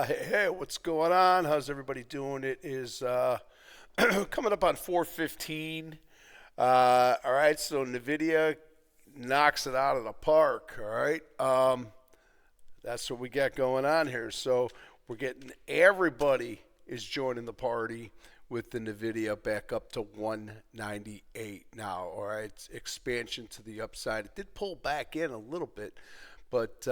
Hey, what's going on? How's everybody doing? It is coming up on 4:15. All right, so Nvidia knocks it out of the park. All right, that's what we got going on here. So we're getting everybody is joining the party with the Nvidia back up to 198 now. All right, it's expansion to the upside. It did pull back in a little bit, but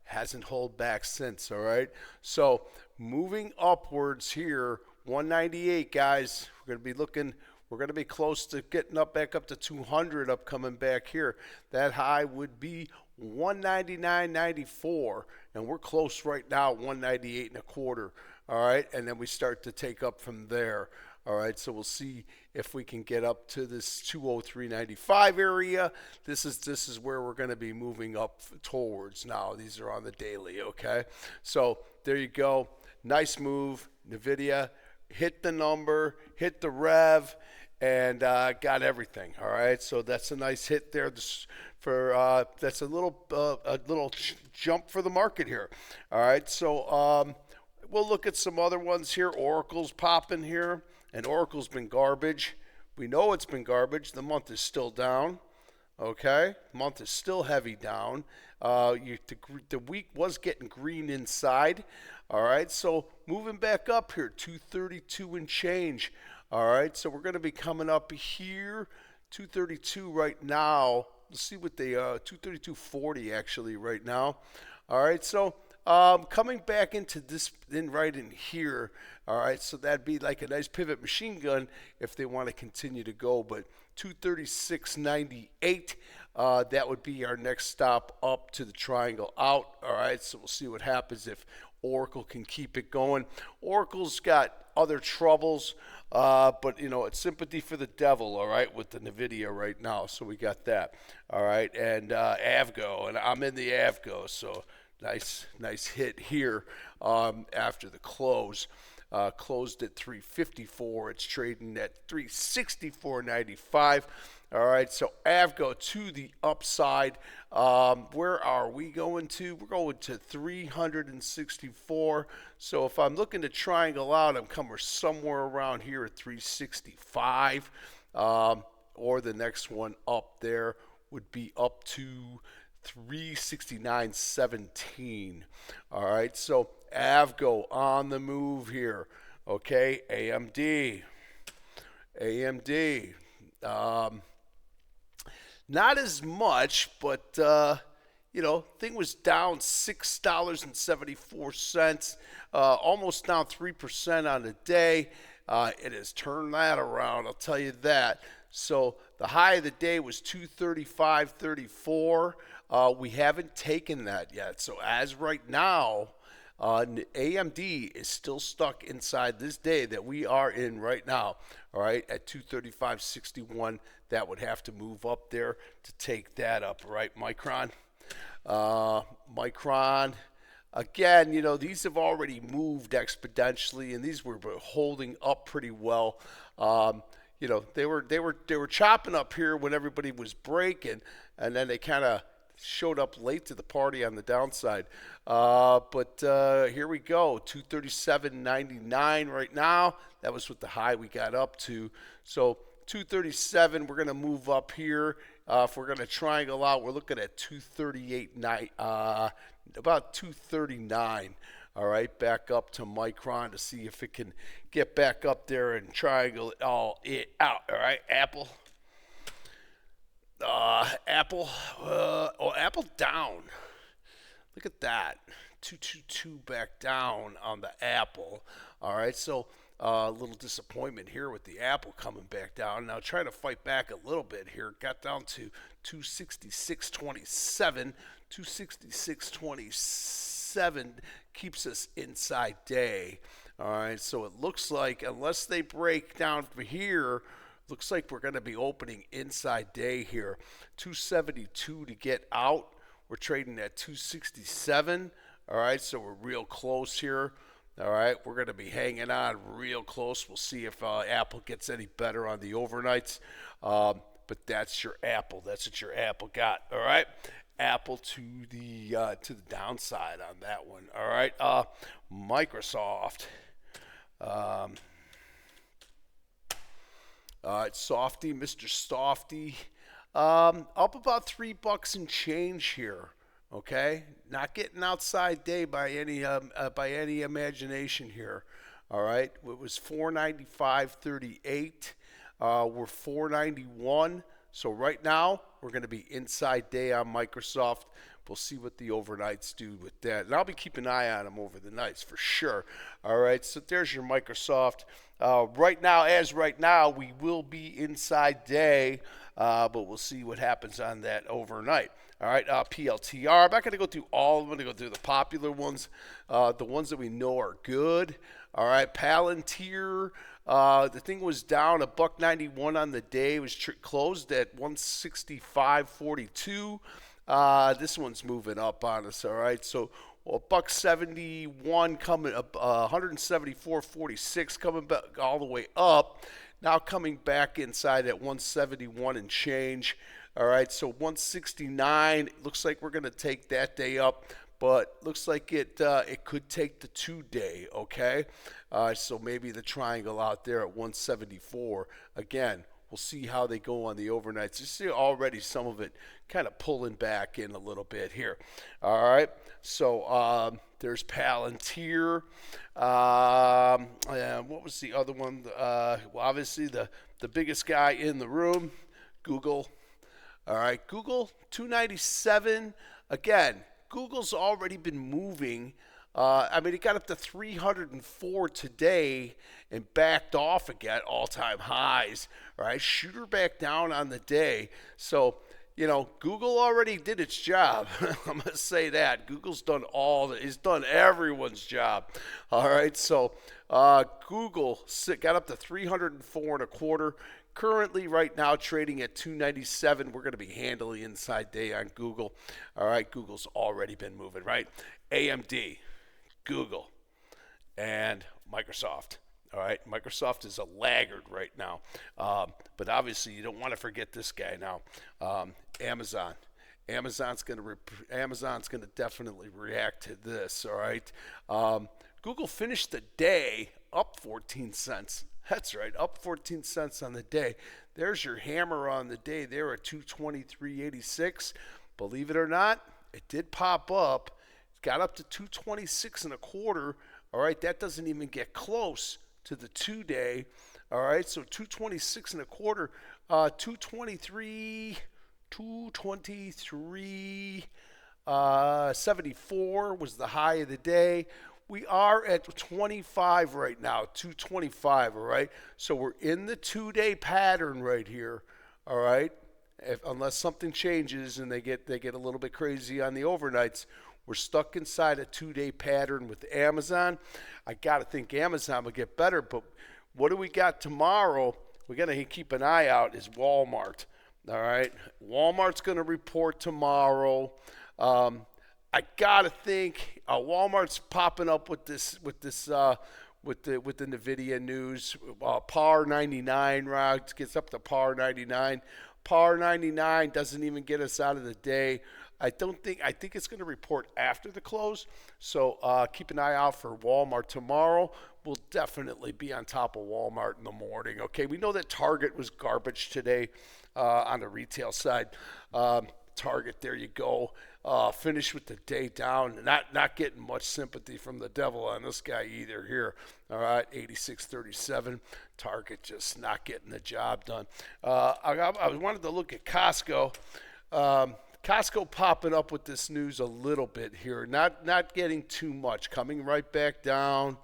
hasn't held back since. All right, so moving upwards here, 198, guys. We're going to be looking. We're going to be close to getting up back up to 200 up coming back here. That high would be 199.94, and we're close right now, 198 and a quarter. All right, and then we start to take up from there. All right, so we'll see if we can get up to this 203.95 area. This is where we're going to be moving up towards now. These are on the daily. Okay, so there you go. Nice move, Nvidia. Hit the number, hit the rev, and got everything. All right, so that's a nice hit there. That's a little jump for the market here. All right, so we'll look at some other ones here. Oracle's popping here, and Oracle's been garbage. We know it's been garbage. The month is still down. Okay, month is still heavy down. The week was getting green inside. All right, so moving back up here, 232 and change. All right, so we're going to be coming up here, 232 right now. Let's see what they 232.40 actually right now. All right, so coming back into this, right in here. All right, so that'd be like a nice pivot machine gun if they want to continue to go. But 236.98, that would be our next stop up to the triangle out. All right, so we'll see what happens if Oracle can keep it going. Oracle's got other troubles, but it's sympathy for the devil, all right, with the Nvidia right now. So we got that, all right, and Avgo, and I'm in the Avgo, so nice hit here after the close. Closed at 354. It's trading at 364.95. All right, so Avgo to the upside. Where are we going to? We're going to 364. So if I'm looking to triangle out, I'm coming somewhere around here at 365. Or the next one up there would be up to 369.17. All right, so Avgo on the move here. Okay, AMD. Not as much, but thing was down $6.74, almost down 3% on the day. It has turned that around, I'll tell you that. So the high of the day was 235.34. We haven't taken that yet. So as right now, AMD is still stuck inside this day that we are in right now. All right, at 235.61, that would have to move up there to take that up, right? Micron, again, these have already moved exponentially, and these were holding up pretty well. They were chopping up here when everybody was breaking, and then they kind of showed up late to the party on the downside. But here we go, 237.99 right now. That was with the high we got up to. So 237, we're going to move up here. If we're going to triangle out, we're looking at 238.9, about 239. All right, back up to Micron to see if it can get back up there and triangle it all out. All right, Apple. Apple down. Look at that, 222 back down on the Apple. All right, so a little disappointment here with the Apple coming back down. Now trying to fight back a little bit here. Got down to 266.27. 266.27 keeps us inside day. All right, so it looks like unless they break down from here, looks like we're going to be opening inside day here. 272 to get out. We're trading at 267. All right, so we're real close here. All right, we're going to be hanging on real close. We'll see if Apple gets any better on the overnights. But that's your Apple. That's what your Apple got. All right, Apple to the downside on that one. All right, Microsoft. Um, Softy, Mr. Softy, up about $3 and change here. Okay, not getting outside day by any imagination here. All right, it was 495.38. We're 491. So right now we're going to be inside day on Microsoft. We'll see what the overnights do with that, and I'll be keeping an eye on them over the nights for sure. All right, so there's your Microsoft. Right now, we will be inside day, but we'll see what happens on that overnight. All right, PLTR. I'm not going to go through all of them. I'm going to go through the popular ones, the ones that we know are good. All right, Palantir. The thing was down $1.91 on the day. It was closed at 165.42. This one's moving up on us. All right, so $1.71 coming up, 174.46 coming back all the way up. Now coming back inside at 171 and change. All right, so 169. Looks like we're going to take that day up, but looks like it could take the 2-day. Okay, so maybe the triangle out there at 174 again. We'll see how they go on the overnights. You see already some of it kind of pulling back in a little bit here. All right, so there's Palantir. What was the other one? Well, obviously the biggest guy in the room, Google. All right, Google 297. Again, Google's already been moving. It got up to 304 today and backed off again, all-time highs. All right, shooter back down on the day. So, Google already did its job. I'm going to say that. Google's done it's done everyone's job. All right, so Google got up to 304 and a quarter. Currently, right now, trading at 297. We're going to be handily inside day on Google. All right, Google's already been moving, right? AMD, Google, and Microsoft. All right, Microsoft is a laggard right now, but obviously you don't want to forget this guy now. Amazon. Amazon's going to definitely react to this. All right, Google finished the day up 14 cents. That's right, up 14 cents on the day. There's your hammer on the day there at 223.86. Believe it or not, it did pop up. It got up to 226 and a quarter. All right, that doesn't even get close to the 2-day. All right, so 226 and a quarter, 223.74 was the high of the day. We are at 25 right now, 225, all right? So we're in the 2-day pattern right here, all right? Unless something changes and they get a little bit crazy on the overnights, we're stuck inside a 2-day pattern with Amazon. I got to think Amazon will get better, but what do we got tomorrow? We got to keep an eye out is Walmart, all right? Walmart's going to report tomorrow. I gotta think Walmart's popping up with the Nvidia news. Par 99 gets up to par 99. Par 99 doesn't even get us out of the day. I think it's going to report after the close. So keep an eye out for Walmart tomorrow. We'll definitely be on top of Walmart in the morning. Okay, we know that Target was garbage today on the retail side. Target, there you go. Finished with the day down. Not getting much sympathy from the devil on this guy either here. All right, 86.37. Target just not getting the job done. I wanted to look at Costco. Costco popping up with this news a little bit here. Not getting too much. Coming right back down.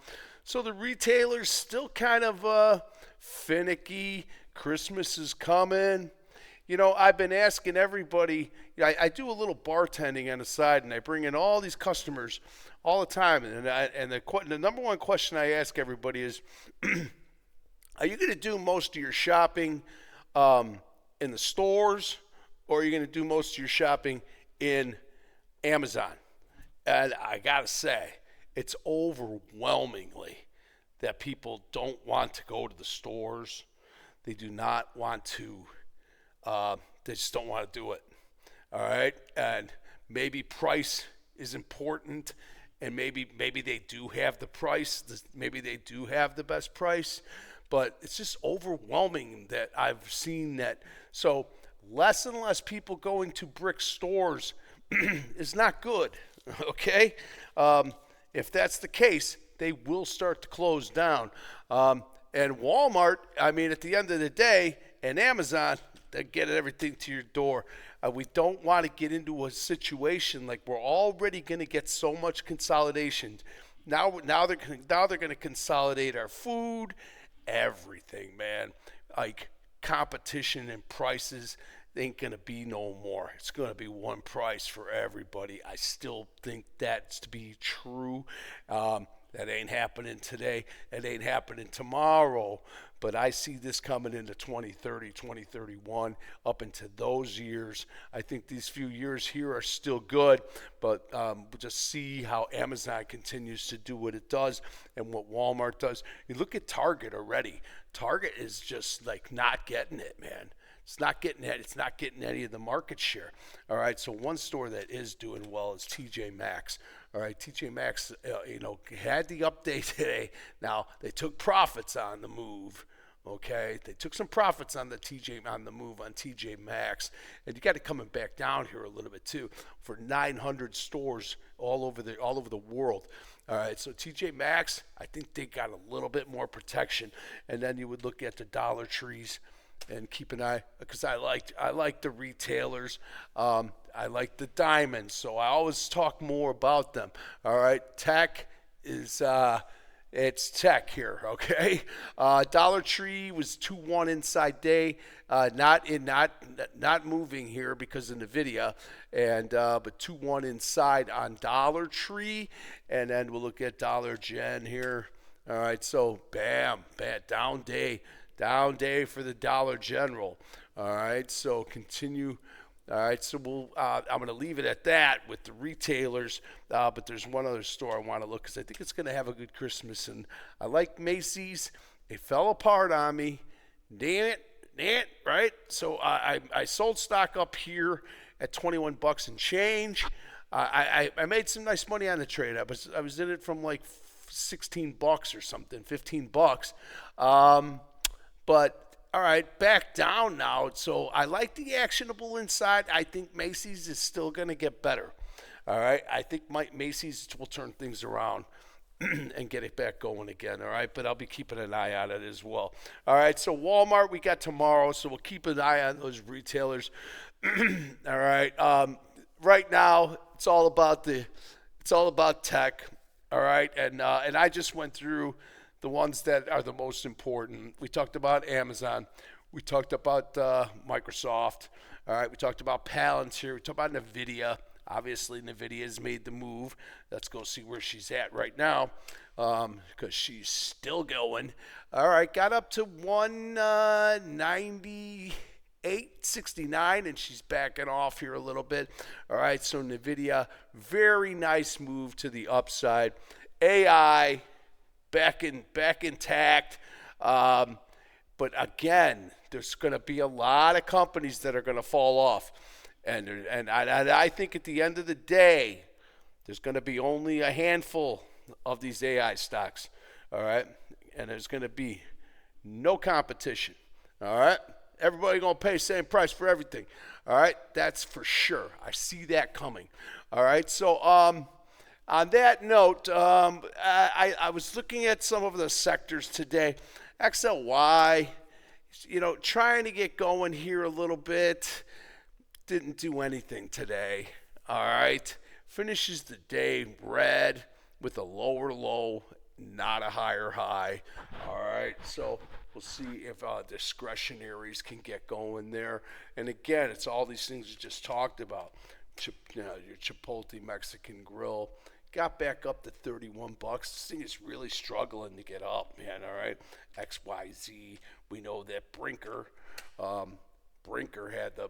So the retailers still kind of finicky. Christmas is coming. I've been asking everybody. I do a little bartending on the side, and I bring in all these customers all the time. And the number one question I ask everybody is, are you going to do most of your shopping in the stores, or are you going to do most of your shopping in Amazon? And I got to say, it's overwhelmingly that people don't want to go to the stores. They do not want to. They just don't want to do it. All right. And maybe price is important, and maybe they do have the price. Maybe they do have the best price, but it's just overwhelming that I've seen that. So less and less people going to brick stores is not good. Okay, if that's the case, they will start to close down. And Walmart, I mean, at the end of the day, and Amazon, they get everything to your door. We don't want to get into a situation like we're already going to get so much consolidation. Now they're going to consolidate our food, everything, man. Like competition and prices ain't going to be no more. It's going to be one price for everybody. I still think that's to be true. That ain't happening today. It ain't happening tomorrow. But I see this coming into 2030, 2031, up into those years. I think these few years here are still good, but we'll just see how Amazon continues to do what it does and what Walmart does. You look at Target already. Target is just like not getting it, man. It's not getting it. It's not getting any of the market share. All right. So one store that is doing well is TJ Maxx. All right. TJ Maxx, had the update today. Now they took profits on the move. Okay, they took some profits on the move on TJ Maxx, and you got it coming back down here a little bit too for 900 stores all over the world. All right, so TJ Maxx, I think they got a little bit more protection, and then you would look at the Dollar Trees and keep an eye, because I like the retailers. I like the diamonds, so I always talk more about them. All right, tech is. It's tech here, okay? Dollar Tree was 2-1 inside day, not moving here because of NVIDIA, and but 2-1 inside on Dollar Tree, and then we'll look at Dollar Gen here. All right, so bam, down day for the Dollar General. All right, so continue. All right, so I'm going to leave it at that with the retailers, but there's one other store I want to look because I think it's going to have a good Christmas, and I like Macy's. They fell apart on me. Damn it, right? So I sold stock up here at 21 bucks and change. I made some nice money on the trade. I was in it from like 16 bucks or something, 15 bucks, but. All right, back down now. So I like the actionable inside. I think Macy's is still going to get better. All right, I think Macy's will turn things around and get it back going again. All right, but I'll be keeping an eye on it as well. All right, so Walmart we got tomorrow, so we'll keep an eye on those retailers. All right, right now it's all about tech. All right, and I just went through the ones that are the most important. We talked about Amazon. We talked about Microsoft. All right, we talked about Palantir. We talked about NVIDIA. Obviously, NVIDIA has made the move. Let's go see where she's at right now because she's still going. All right, got up to 198.69, and she's backing off here a little bit. All right, so NVIDIA, very nice move to the upside. AI, back intact. But again, there's going to be a lot of companies that are going to fall off. And I think at the end of the day, there's going to be only a handful of these AI stocks. All right? And there's going to be no competition. All right? Everybody going to pay the same price for everything. All right? That's for sure. I see that coming. All right? So, on that note, I was looking at some of the sectors today. XLY, trying to get going here a little bit. Didn't do anything today. All right. Finishes the day red with a lower low, not a higher high. All right. So we'll see if discretionaries can get going there. And again, it's all these things we just talked about. Your Chipotle Mexican Grill. Got back up to 31 bucks. This thing is really struggling to get up, man. All right, XYZ. We know that Brinker had the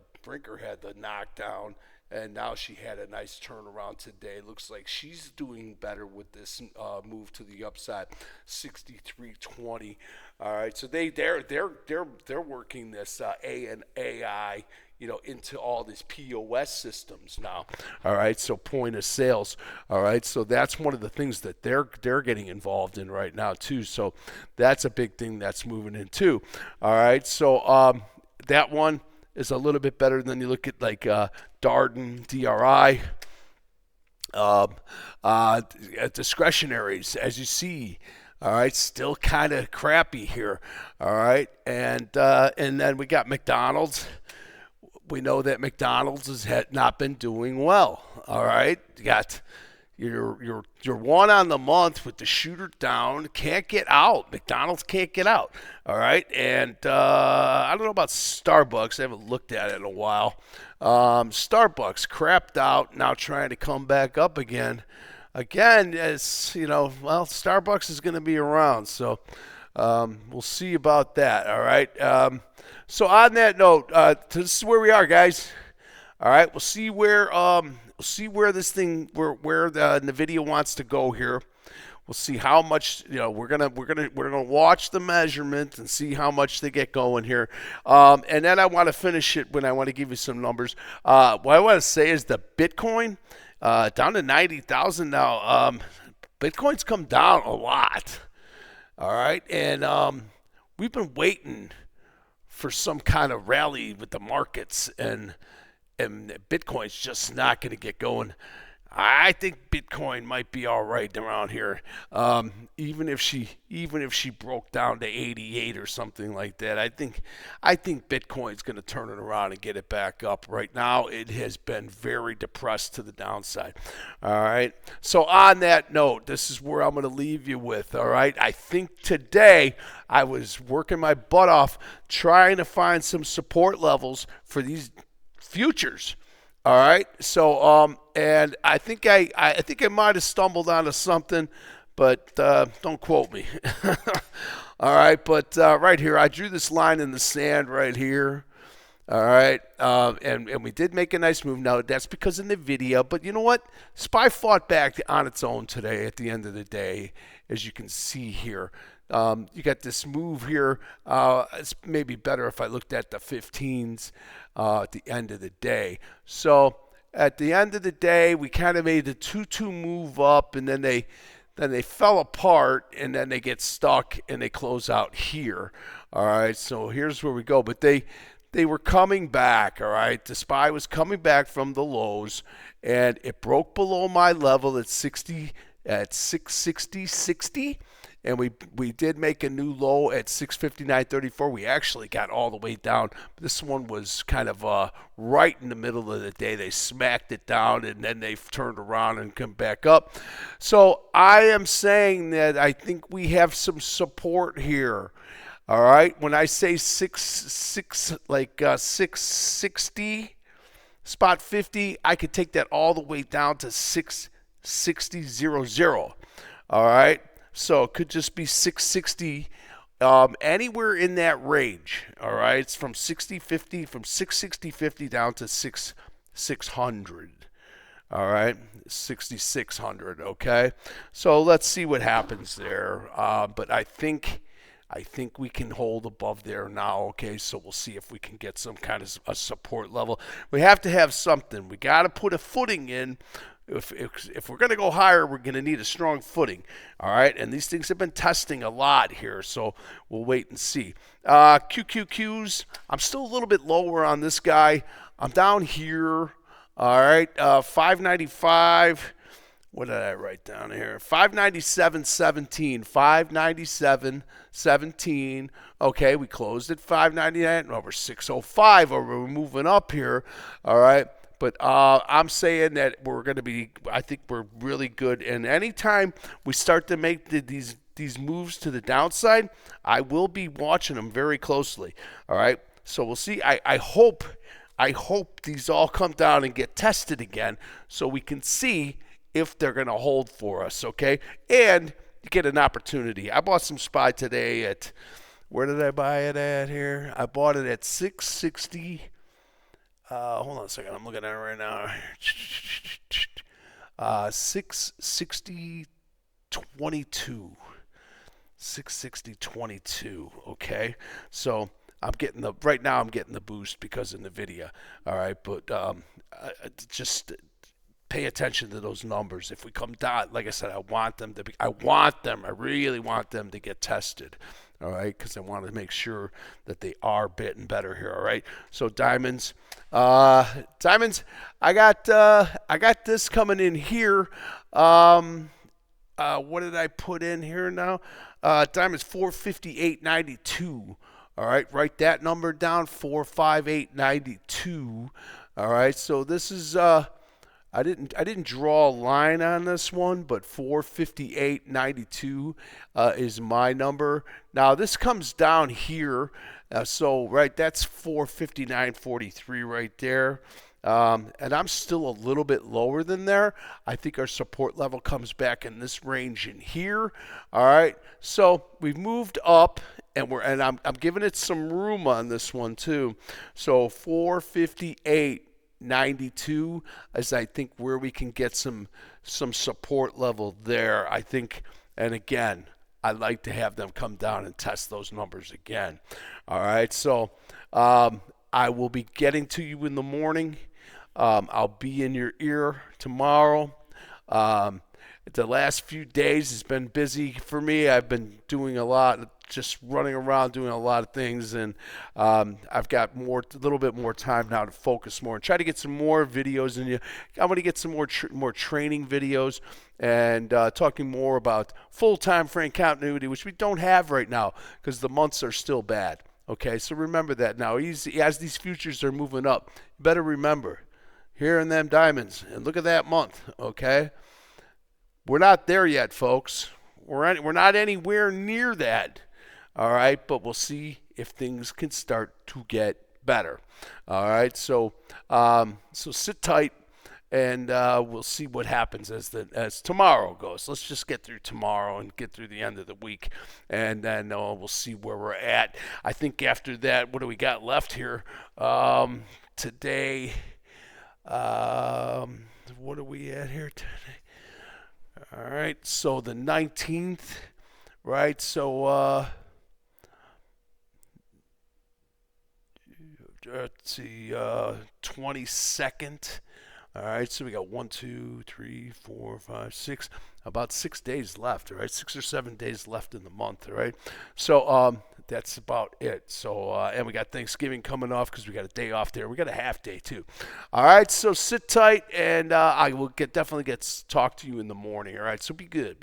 knockdown, and now she had a nice turnaround today. Looks like she's doing better with this move to the upside. 63.20. All right, so they're working this AI into all these POS systems now. All right, so point of sales. All right, so that's one of the things that they're getting involved in right now too. So that's a big thing that's moving in too. All right, so that one is a little bit better than you look at like Darden, DRI. Um, Discretionaries, as you see, all right, still kind of crappy here. All right, and then we got McDonald's. We know that McDonald's has not been doing well. All right, you got your one on the month with the shooter down, can't get out. McDonald's can't get out. All right, and I don't know about Starbucks. I haven't looked at it in a while. Starbucks crapped out, now trying to come back up again. Again, as well, Starbucks is going to be around, so we'll see about that. All right. So on that note, this is where we are, guys. All right, we'll see where this thing where the video wants to go here. We'll see how much we're gonna watch the measurement and see how much they get going here. And then I want to finish it when I want to give you some numbers. What I want to say is the Bitcoin down to 90,000 now. Bitcoin's come down a lot. All right, and we've been waiting for some kind of rally with the markets, and Bitcoin's just not going to get going. I think Bitcoin might be all right around here, even if she broke down to 88 or something like that. I think Bitcoin's going to turn it around and get it back up. Right now, it has been very depressed to the downside. All right. So on that note, this is where I'm going to leave you with. All right. I think today I was working my butt off trying to find some support levels for these futures. All right, so and I think I might have stumbled onto something, but don't quote me. All right, but right here, I drew this line in the sand right here. All right, and we did make a nice move. Now that's because of the video, but you know what? SPY fought back on its own today. At the end of the day, as you can see here. You got this move here. It's maybe better if I looked at the 15s at the end of the day. So at the end of the day, we kind of made the 2-2 move up, and then they fell apart, and then they get stuck, and they close out here. All right, so here's where we go. But they were coming back, all right? The SPY was coming back from the lows, and it broke below my level at 660.60. And we did make a new low at 659.34. We actually got all the way down. This one was kind of right in the middle of the day. They smacked it down, and then they turned around and come back up. So I am saying that I think we have some support here. All right. When I say 660 spot 50, I could take that all the way down to 660.00. All right. So it could just be 660, anywhere in that range. All right, it's from 660.50 down to 600. All right, 6,600. Okay, so let's see what happens there. But I think we can hold above there now. Okay, so we'll see if we can get some kind of a support level. We have to have something. We got to put a footing in. If we're going to go higher, we're going to need a strong footing. All right, and these things have been testing a lot here, so we'll wait and see. QQQs, I'm still a little bit lower on this guy. I'm down here. All right, 595. What did I write down here? 597.17. 597.17. Okay, we closed at 599. Over 605. We're moving up here. All right. But I'm saying that we're going to be, I think we're really good. And anytime we start to make these moves to the downside, I will be watching them very closely. All right. So we'll see. I hope these all come down and get tested again so we can see if they're going to hold for us. Okay. And you get an opportunity. I bought some SPY today at, where did I buy it at here? I bought it at 660. Hold on a second. I'm looking at it right now. 660.22. 660.22. Okay. So right now I'm getting the boost because of NVIDIA. All right, but just pay attention to those numbers. If we come down, like I said, I really want them to get tested. All right, because I want to make sure that they are getting better here. All right, so diamonds, I got this coming in here. What did I put in here now? Diamonds 458.92. All right, write that number down, 458.92. All right, so this is I didn't draw a line on this one, but 458.92 is my number. Now this comes down here, so right, that's 459.43 right there. And I'm still a little bit lower than there. I think our support level comes back in this range in here. All right, so we've moved up, and I'm giving it some room on this one too. So 458.92 is, I think, where we can get some support level there. I think, and again, I like to have them come down and test those numbers again. All right, so I will be getting to you in the morning. I'll be in your ear tomorrow. The last few days has been busy for me. I've been doing a lot, just running around doing a lot of things, and I've got a little bit more time now to focus more and try to get some more videos in you. I'm going to get some more training videos and talking more about full-time frame continuity, which we don't have right now because the months are still bad. Okay, so remember that now. As these futures are moving up, you better remember, here in them diamonds, and look at that month, okay? We're not there yet, folks. We're not anywhere near that, all right? But we'll see if things can start to get better, all right? So sit tight, and we'll see what happens as tomorrow goes. Let's just get through tomorrow and get through the end of the week, and then we'll see where we're at. I think after that, what do we got left here today? What are we at here today? All right, so the 19th, right? So let's see, 22nd. All right, so we got 1, 2, 3, 4, 5, 6, about 6 days left. All right, 6 or 7 days left in the month. All right, so that's about it. So and we got Thanksgiving coming off because we got a day off there. We got a half day too. All right, so sit tight, and I will definitely get talk to you in the morning. All right, so be good.